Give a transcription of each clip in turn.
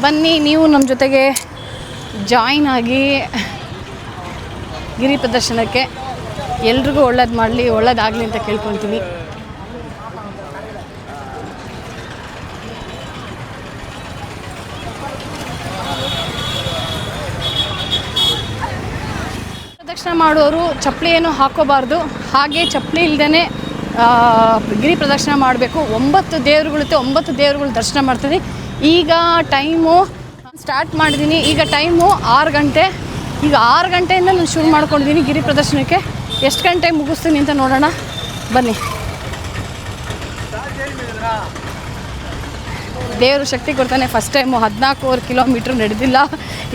ಬನ್ನಿ ನೀವು ನಮ್ಮ ಜೊತೆಗೆ ಜಾಯಿನ್ ಆಗಿ ಗಿರಿ ಪ್ರದರ್ಶನಕ್ಕೆ. ಎಲ್ರಿಗೂ ಒಳ್ಳೇದಾಗಲಿ ಅಂತ ಕೇಳ್ಕೊತೀನಿ. ಪ್ರದಕ್ಷಿಣೆ ಮಾಡುವವರು ಚಪ್ಪಲಿ ಏನು ಹಾಕೋಬಾರ್ದು. ಹಾಗೆ ಚಪ್ಪಲಿ ಇಲ್ಲದೇ ಗಿರಿ ಪ್ರದಕ್ಷಿಣೆ ಮಾಡಬೇಕು. 9 ದೇವರುಗಳಿರುತ್ತೆ, 9 ದೇವರುಗಳು ದರ್ಶನ ಮಾಡ್ತೀನಿ. ಈಗ ಟೈಮು ಸ್ಟಾರ್ಟ್ ಮಾಡಿದ್ದೀನಿ. ಈಗ ಟೈಮು 6 ಗಂಟೆ. ಈಗ 6 ಗಂಟೆಯಿಂದ ನಾನು ಶುರು ಮಾಡ್ಕೊಂಡಿದ್ದೀನಿ ಗಿರಿ ಪ್ರದರ್ಶನಕ್ಕೆ. ಎಷ್ಟು ಗಂಟೆಗೆ ಮುಗಿಸ್ತೀನಿ ಅಂತ ನೋಡೋಣ ಬನ್ನಿ. ದೇವರು ಶಕ್ತಿ ಕೊಡ್ತಾನೆ. ಫಸ್ಟ್ ಟೈಮು 14 ಕಿಲೋಮೀಟ್ರ್ ನಡೆದಿಲ್ಲ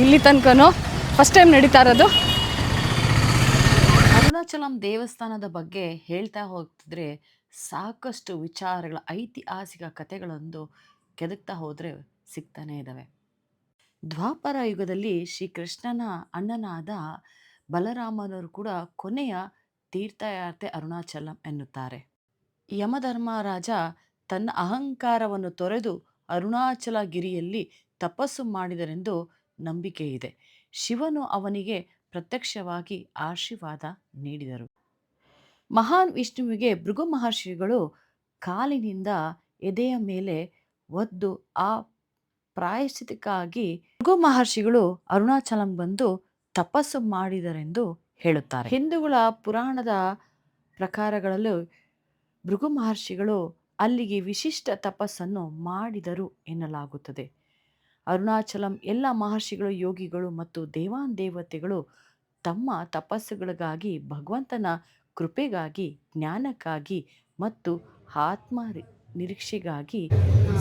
ಇಲ್ಲಿ ತನಕನೂ, ಫಸ್ಟ್ ಟೈಮ್ ನಡೀತಾ ಇರೋದು. ಅರುಣಾಚಲಂ ದೇವಸ್ಥಾನದ ಬಗ್ಗೆ ಹೇಳ್ತಾ ಹೋಗ್ತಿದ್ರೆ ಸಾಕಷ್ಟು ವಿಚಾರಗಳ ಐತಿಹಾಸಿಕ ಕಥೆಗಳೊಂದು ಕೆದಕ್ತಾ ಹೋದರೆ ಸಿಗ್ತಾನೆ ಇದ್ದಾವೆ. ದ್ವಾಪರ ಯುಗದಲ್ಲಿ ಶ್ರೀಕೃಷ್ಣನ ಅಣ್ಣನಾದ ಬಲರಾಮನವರು ಕೂಡ ಕೊನೆಯ ತೀರ್ಥಯಾತ್ರೆ ಅರುಣಾಚಲಂ ಎನ್ನುತ್ತಾರೆ. ಯಮಧರ್ಮರಾಜ ತನ್ನ ಅಹಂಕಾರವನ್ನು ತೊರೆದು ಅರುಣಾಚಲ ಗಿರಿಯಲ್ಲಿ ತಪಸ್ಸು ಮಾಡಿದರೆಂದು ನಂಬಿಕೆ ಇದೆ. ಶಿವನು ಅವನಿಗೆ ಪ್ರತ್ಯಕ್ಷವಾಗಿ ಆಶೀರ್ವಾದ ನೀಡಿದರು. ಮಹಾನ್ ವಿಷ್ಣುವಿಗೆ ಭೃಗು ಮಹರ್ಷಿಗಳು ಕಾಲಿನಿಂದ ಎದೆಯ ಮೇಲೆ ಒದ್ದು ಆ ಪ್ರಾಯಶ್ಚಿತಕ್ಕಾಗಿ ಭೃಗು ಮಹರ್ಷಿಗಳು ಅರುಣಾಚಲಂ ಬಂದು ತಪಸ್ಸು ಮಾಡಿದರೆಂದು ಹೇಳುತ್ತಾರೆ. ಹಿಂದೂಗಳ ಪುರಾಣದ ಪ್ರಕಾರಗಳಲ್ಲೂ ಭೃಗು ಮಹರ್ಷಿಗಳು ಅಲ್ಲಿಗೆ ವಿಶಿಷ್ಟ ತಪಸ್ಸನ್ನು ಮಾಡಿದರು ಎನ್ನಲಾಗುತ್ತದೆ. ಅರುಣಾಚಲಂ ಎಲ್ಲ ಮಹರ್ಷಿಗಳು, ಯೋಗಿಗಳು ಮತ್ತು ದೇವಾನುದೇವತೆಗಳು ತಮ್ಮ ತಪಸ್ಸುಗಳಿಗಾಗಿ, ಭಗವಂತನ ಕೃಪೆಗಾಗಿ, ಜ್ಞಾನಕ್ಕಾಗಿ ಮತ್ತು ಆತ್ಮ ನಿರೀಕ್ಷೆಗಾಗಿ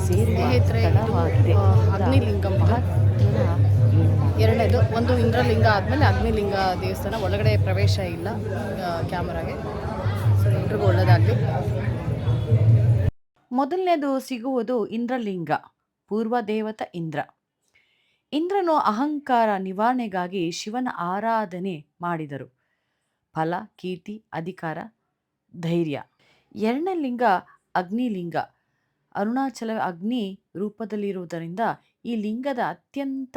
ಸೇರುವ ಸ್ಥಳವಾಗಿದೆ. ಅಗ್ನಿಲಿಂಗಂ ಎರಡನೇದು. ಒಂದು ಇಂದ್ರಲಿಂಗ ಆದಮೇಲೆ ಅಗ್ನಿಲಿಂಗ ದೇವಸ್ಥಾನ. ಒಳಗಡೆ ಪ್ರವೇಶ ಇಲ್ಲ ಕ್ಯಾಮರಾಗೆ. ಸೊ ಎಲ್ರಿಗೂ ಒಳ್ಳೆಯದಾಗಲಿ. ಮೊದಲನೇದು ಸಿಗುವುದು ಇಂದ್ರಲಿಂಗ. ಪೂರ್ವ ದೇವತ ಇಂದ್ರ. ಇಂದ್ರನು ಅಹಂಕಾರ ನಿವಾರಣೆಗಾಗಿ ಶಿವನ ಆರಾಧನೆ ಮಾಡಿದರು. ಫಲ, ಕೀರ್ತಿ, ಅಧಿಕಾರ, ಧೈರ್ಯ. ಎರಡನೇ ಲಿಂಗ ಅಗ್ನಿಲಿಂಗ. ಅರುಣಾಚಲ ಅಗ್ನಿ ರೂಪದಲ್ಲಿರುವುದರಿಂದ ಈ ಲಿಂಗದ ಅತ್ಯಂತ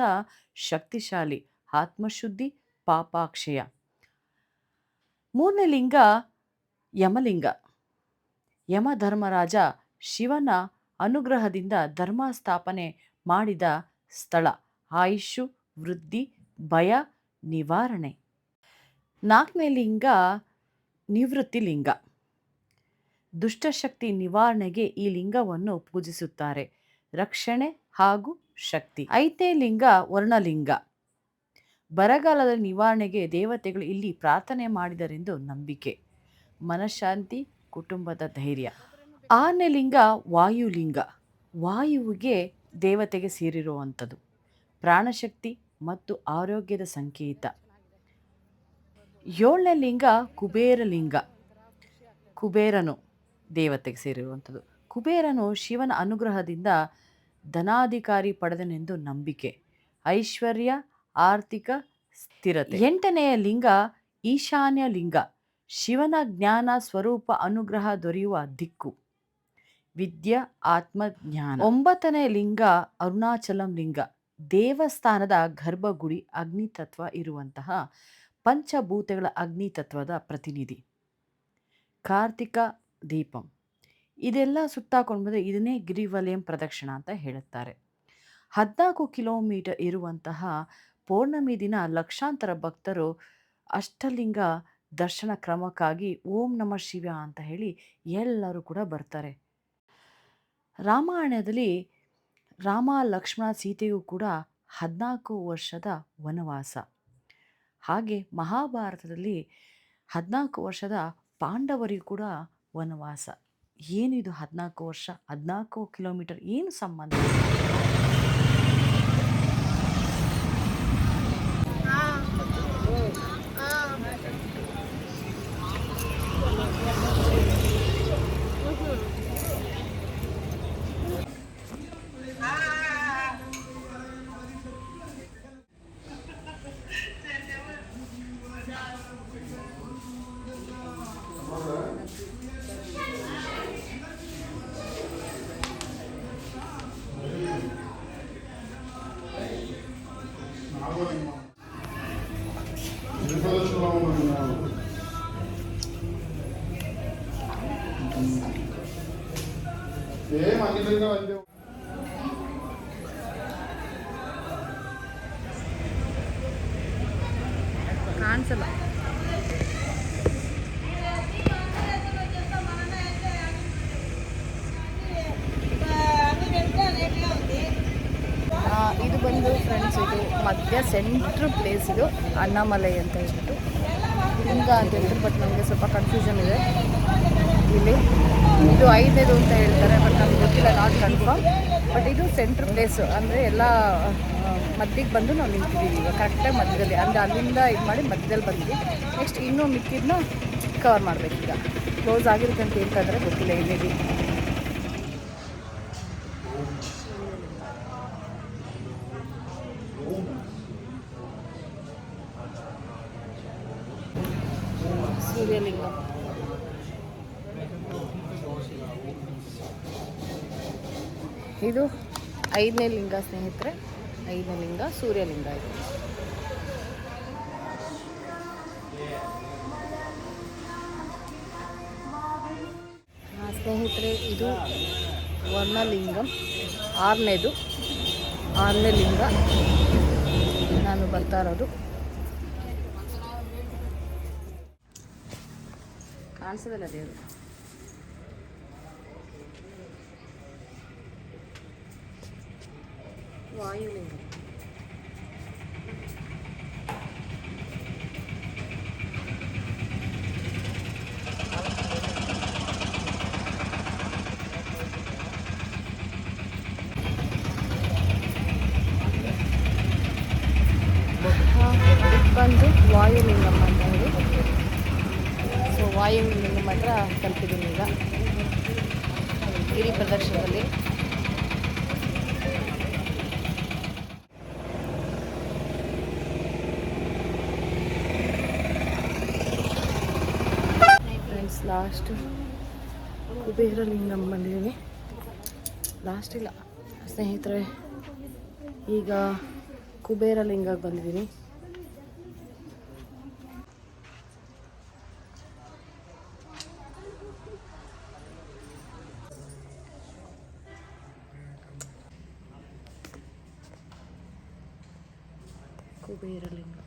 ಶಕ್ತಿಶಾಲಿ, ಆತ್ಮಶುದ್ಧಿ, ಪಾಪಾಕ್ಷಯ. ಮೂರನೇ ಲಿಂಗ ಯಮಲಿಂಗ. ಯಮಧರ್ಮರಾಜ ಶಿವನ ಅನುಗ್ರಹದಿಂದ ಧರ್ಮ ಸ್ಥಾಪನೆ ಮಾಡಿದ ಸ್ಥಳ. ಆಯುಷು ವೃದ್ಧಿ, ಭಯ ನಿವಾರಣೆ. ನಾಲ್ಕನೇ ಲಿಂಗ ನಿವೃತ್ತಿ ಲಿಂಗ. ದುಷ್ಟಶಕ್ತಿ ನಿವಾರಣೆಗೆ ಈ ಲಿಂಗವನ್ನು ಪೂಜಿಸುತ್ತಾರೆ. ರಕ್ಷಣೆ ಹಾಗೂ ಶಕ್ತಿ. ಐದನೇ ಲಿಂಗ ವರ್ಣಲಿಂಗ. ಬರಗಾಲದ ನಿವಾರಣೆಗೆ ದೇವತೆಗಳು ಇಲ್ಲಿ ಪ್ರಾರ್ಥನೆ ಮಾಡಿದರೆಂದು ನಂಬಿಕೆ. ಮನಃಶಾಂತಿ, ಕುಟುಂಬದ ಧೈರ್ಯ. ಆರನೇ ಲಿಂಗ ವಾಯುಲಿಂಗ. ವಾಯುವಿಗೆ ದೇವತೆಗೆ ಸೇರಿರುವಂಥದ್ದು. ಪ್ರಾಣಶಕ್ತಿ ಮತ್ತು ಆರೋಗ್ಯದ ಸಂಕೇತ. ಏಳನೇ ಲಿಂಗ ಕುಬೇರಲಿಂಗ. ಕುಬೇರನು ದೇವತೆಗೆ ಸೇರಿರುವಂಥದ್ದು. ಕುಬೇರನು ಶಿವನ ಅನುಗ್ರಹದಿಂದ ಧನಾಧಿಕಾರಿ ಪಡೆದನೆಂದು ನಂಬಿಕೆ. ಐಶ್ವರ್ಯ, ಆರ್ಥಿಕ ಸ್ಥಿರತೆ. ಎಂಟನೆಯ ಲಿಂಗ ಈಶಾನ್ಯ ಲಿಂಗ. ಶಿವನ ಜ್ಞಾನ ಸ್ವರೂಪ ಅನುಗ್ರಹ ದೊರೆಯುವ ದಿಕ್ಕು. ವಿದ್ಯಾ, ಆತ್ಮಜ್ಞಾನ. ಒಂಬತ್ತನೇ ಲಿಂಗ ಅರುಣಾಚಲಂ ಲಿಂಗ. ದೇವಸ್ಥಾನದ ಗರ್ಭಗುಡಿ. ಅಗ್ನಿತತ್ವ ಇರುವಂತಹ ಪಂಚಭೂತಗಳ ಅಗ್ನಿತತ್ವದ ಪ್ರತಿನಿಧಿ. ಕಾರ್ತಿಕ ದೀಪಂ. ಇದೆಲ್ಲ ಸುತ್ತಾಕೊಂಡು ಬಂದರೆ ಇದನ್ನೇ ಗಿರಿವಲಯಂ ಪ್ರದಕ್ಷಿಣ ಅಂತ ಹೇಳುತ್ತಾರೆ. 14 ಕಿಲೋಮೀಟರ್ ಇರುವಂತಹ ಪೌರ್ಣಮಿ ದಿನ ಲಕ್ಷಾಂತರ ಭಕ್ತರು ಅಷ್ಟಲಿಂಗ ದರ್ಶನ ಕ್ರಮಕ್ಕಾಗಿ ಓಂ ನಮಃ ಶಿವಾಯ ಅಂತ ಹೇಳಿ ಎಲ್ಲರೂ ಕೂಡ ಬರ್ತಾರೆ. ರಾಮಾಯಣದಲ್ಲಿ ರಾಮ, ಲಕ್ಷ್ಮಣ, ಸೀತೆಯೂ ಕೂಡ 14 ವರ್ಷದ ವನವಾಸ. ಹಾಗೆ ಮಹಾಭಾರತದಲ್ಲಿ 14 ವರ್ಷದ ಪಾಂಡವರಿಗೂ ಕೂಡ ವನವಾಸ. ಏನಿದು 14 ವರ್ಷ, 14 ಕಿಲೋಮೀಟರ್ ಏನು ಸಂಬಂಧ? ಕಾಣಿಸಲ್ಲ. ಇದು ಬಂದು ಫ್ರೆಂಡ್ಸ್, ಇದು ಮಧ್ಯ ಸೆಂಟ್ರ್ ಪ್ಲೇಸ್, ಇದು ಅಣ್ಣಾಮಲೈ ಅಂತ ಹೇಳ್ಬಿಟ್ಟು ಲಿಂಗ ಅಂತ ಹೇಳ್ತಾರೆ. ಬಟ್ ನಮಗೆ ಸ್ವಲ್ಪ ಕನ್ಫ್ಯೂಷನ್ ಇದೆ ಇಲ್ಲಿ. ಇದು 5ನೇದು ಅಂತ ಹೇಳ್ತಾರೆ, ಬಟ್ ನಮ್ಗೆ ಗೊತ್ತಿಲ್ಲ, ನಾಟ್ ಕನ್ಫರ್ಮ್. ಬಟ್ ಇದು ಸೆಂಟ್ರ್ ಪ್ಲೇಸು, ಅಂದರೆ ಎಲ್ಲ ಮಧ್ಯಕ್ಕೆ ಬಂದು ನಾವು ನಿಂತಿದ್ದೀವಿ ಈಗ ಕರೆಕ್ಟಾಗಿ ಮಧ್ಯದಲ್ಲಿ. ಅಂದರೆ ಅಲ್ಲಿಂದ ಇದು ಮಾಡಿ ಮಧ್ಯದಲ್ಲಿ ಬಂದ್ವಿ. ನೆಕ್ಸ್ಟ್ ಇನ್ನೂ ಮಿಕ್ಕಿದ್ನ ಕವರ್ ಮಾಡಬೇಕೀಗ. ಕ್ಲೋಸ್ ಆಗಿರುತ್ತೆ ಅಂತ ಹೇಳ್ತಾ ಇದ್ದಾರೆ, ಗೊತ್ತಿಲ್ಲ ಏನೇಳಿ. ಸೂರ್ಯಲಿಂಗ, ಇದು 5ನೇ ಲಿಂಗ ಸ್ನೇಹಿತರೆ. 5ನೇ ಲಿಂಗ ಸೂರ್ಯಲಿಂಗ. ಇದು ಸ್ನೇಹಿತರೆ, ಇದು ವರ್ಣಲಿಂಗಂ, 6ನೇದು 6ನೇ ಲಿಂಗ ನಾನು ಬರ್ತಾ ಇರೋದು. ಕಾಣಿಸೋದಲ್ಲ ದೇವರು. ವಾಯುಲಿಂಗ, ಬಂದು ವಾಯುಲಿಂಗಮ್ಮ ಅಂತ ಹೇಳಿ. ಸೊ ವಾಯುಲಿಂಗಮ್ಮ ಹತ್ರ ತಲುಪಿದ್ದೀನಿ ಈಗ ಗಿರಿ ಪ್ರದಕ್ಷಿಣೆಯಲ್ಲಿ. ಫ್ರೆಂಡ್ಸ್, ಲಾಸ್ಟ್ ಕುಬೇರಲಿಂಗಂ ಬಂದಿದ್ದೀನಿ. ಲಾಸ್ಟ್ ಇಲ್ಲ ಸ್ನೇಹಿತರೆ, ಈಗ ಕುಬೇರಲಿಂಗಕ್ಕೆ ಬಂದಿದ್ದೀನಿ. ಕುಬೇರಲಿಂಗ,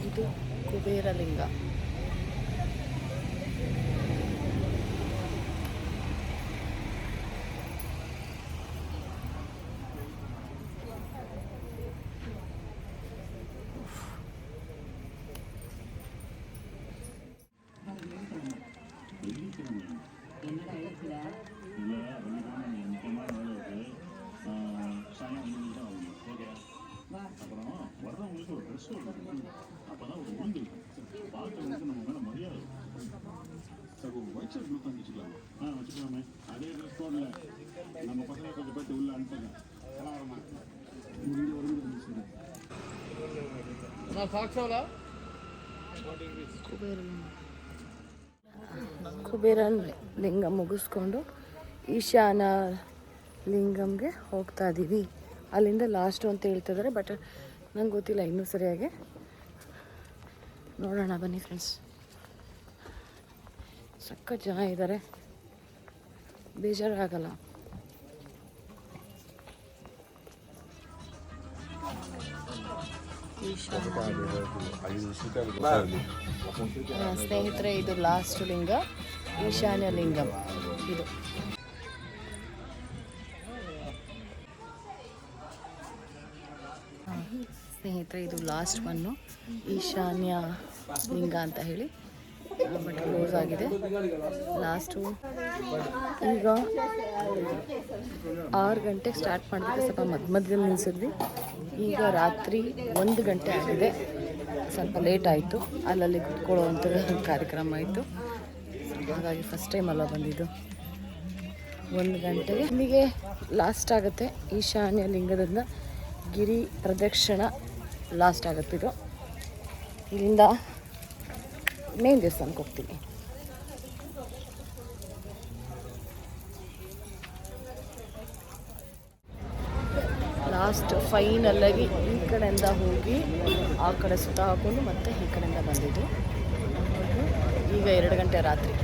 ಇದು ಕುಬೇರಲಿಂಗ. ಕುಬೇರ ಲಿಂಗ ಮುಗಿಸ್ಕೊಂಡು ಈಶಾನ ಲಿಂಗಂಗೆ ಹೋಗ್ತಾ ಇದ್ದೀವಿ. ಅಲ್ಲಿಂದ ಲಾಸ್ಟು ಅಂತ ಹೇಳ್ತಿದ್ದಾರೆ, ಬಟ್ ನಂಗೆ ಗೊತ್ತಿಲ್ಲ ಇನ್ನೂ ಸರಿಯಾಗಿ. ನೋಡೋಣ ಬನ್ನಿ ಫ್ರೆಂಡ್ಸ್. ಸಖತ್ ಜನ ಇದ್ದಾರೆ, ಬೇಜಾರಾಗಲ್ಲ. ಸ್ನೇಹಿತರೆ, ಇದು ಲಾಸ್ಟ್ ಲಿಂಗ, ಈಶಾನ್ಯ ಲಿಂಗಂ. ಇದು ಸ್ನೇಹಿತರೆ, ಇದು ಲಾಸ್ಟ್ ಒನ್ನು, ಈಶಾನ್ಯ ಲಿಂಗ ಅಂತ ಹೇಳಿ. ಬಟ್ ಕ್ಲೋಸ್ ಆಗಿದೆ ಲಾಸ್ಟು. ಈಗ 6 ಗಂಟೆಗೆ ಸ್ಟಾರ್ಟ್ ಮಾಡಿದ್ರೆ ಸ್ವಲ್ಪ ಮಧ್ಯದಲ್ಲಿ ನಿಲ್ಲಿಸಿದ್ವಿ. ಈಗ ರಾತ್ರಿ 1 ಗಂಟೆ ಆಗಿದೆ, ಸ್ವಲ್ಪ ಲೇಟ್ ಆಯಿತು. ಅಲ್ಲಲ್ಲಿ ಕುತ್ಕೊಳ್ಳೋವಂಥ ಕಾರ್ಯಕ್ರಮ ಆಯಿತು. ಹಾಗಾಗಿ ಫಸ್ಟ್ ಟೈಮ್ ಅಲ್ಲ ಬಂದಿದ್ದು. 1 ಗಂಟೆಗೆ ಇಲ್ಲಿಗೆ ಲಾಸ್ಟ್ ಆಗುತ್ತೆ. ಈಶಾನ್ಯ ಲಿಂಗದಿಂದ ಗಿರಿ ಪ್ರದಕ್ಷಿಣ ಲಾಸ್ಟ್ ಆಗುತ್ತಿದ್ದು. ಇಲ್ಲಿಂದ ಮೇನ್ ದೇವಸ್ಥಾನಕ್ಕೆ ಹೋಗ್ತೀನಿ. ಲಾಸ್ಟ್ ಫೈನಲ್ಲಾಗಿ ಈ ಕಡೆಯಿಂದ ಹೋಗಿ ಆ ಕಡೆ ಸುತ್ತ ಹಾಕೊಂಡು ಮತ್ತೆ ಈ ಕಡೆಯಿಂದ ಬಂದಿದ್ದು. ಈಗ 2 ಗಂಟೆ ರಾತ್ರಿ.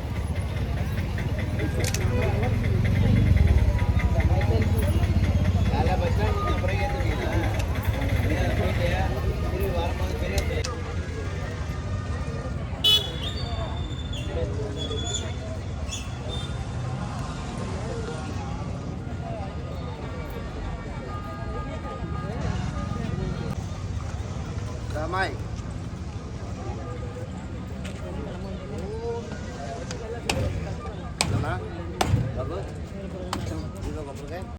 Damai.